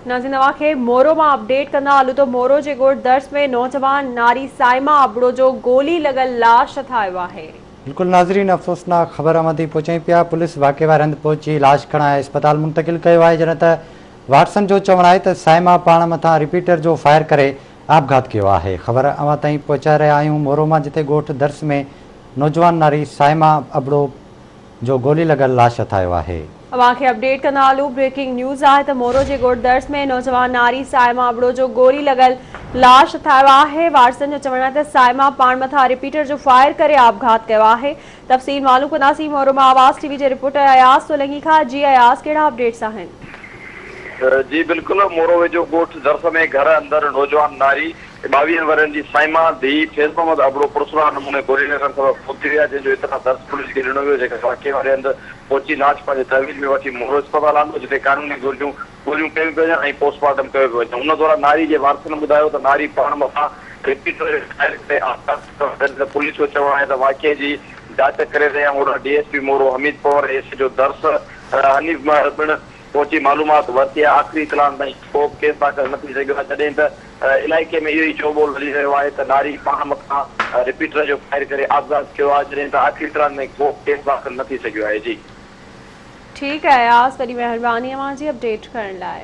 नाज़रीन तव्हांखे मोरो मां अपडेट कंदा हलूं तो मोरो जे ॻोठ दर्स में नौजवान नारी साइमा अबड़ो जो गोली लगल लाश ठाहियो आहे। बिल्कुल नाज़रीन, अफ़सोसनाक ख़बर अमदी पहुचाई पिया। पुलिस वाक़े वारे हंधि पहुची लाश खणाए अस्पताल मुंतकिल कयो आहे। जॾहिं त वाटसन जो चवणु आहे त साइमा पाण मथां रिपीटर जो फायर करे आपघात कियो आहे। ख़बर अवां ताईं पहुचाए रहिया आहियूं मोरो मां, जिते ॻोठ दर्स में नौजवान नारी साइमा अबड़ो जो गोली लगल लाश ठाहियो आहे। अवांखे अपडेट कंदा हलूं। ब्रेकिंग न्यूज़ आहे त मोरो जे ॻोठ दर्स में नौजवान नारी साइमा अबड़ो जो गोली लगल लाश ठाहियो आहे। वारसन जो चवणु आहे त साइमा पाण मथां रिपीटर जो फायर करे आपघात कयो आहे। तफ़सील मालूम कंदासीं मोरो मां आवाज़ टीवी जे रिपोर्टर अयास सोलंकी खां। जी अयास, कहिड़ा अपडेट्स आहिनि? जी बिल्कुल, मोरो वेझो ॻोठ दर्स में घर अंदर नौजवान नारी 22 वरनि जी साइमा धी फैज़ मोहम्मद अबड़ो पुरसरार नमूने गोली लगण सबबि मौत थी विया, जंहिंजो इतना दर्स पुलिस खे ॾिनो वियो, जेके वाक़े वारे हंधि पहुची लाश पंहिंजे तहवील में वठी मोरो अस्पताल आंदो, जिते कानूनी गोलियूं कयूं पियूं वञनि ऐं पोस्टमार्टम कयो पियो वञे। उन दौरान नारी जे वारसनि ॿुधायो त नारी पाण मथां पुलिस जो चवणु आहे त वाक़े जी जांच करे रहिया आहियूं। DSP मोरो हमीद पवर एस जो दर्स हनीफ पिणु पहुची मालूमात वरिती आहे। आख़िरी इतलाह ताईं को केस दाख़िल न थी सघियो आहे, जॾहिं त इलाइक़े में इहो ई चोबोल हली रहियो आहे त नारी पाण मथां रिपीटर जो फायर करे आपघात कयो आहे, जॾहिं त आख़िरी इतलाह में को केस दाख़िल न थी सघियो आहे। जी ठीकु आहे अयास, वॾी महिरबानी अवां जी अपडेट करण लाइ।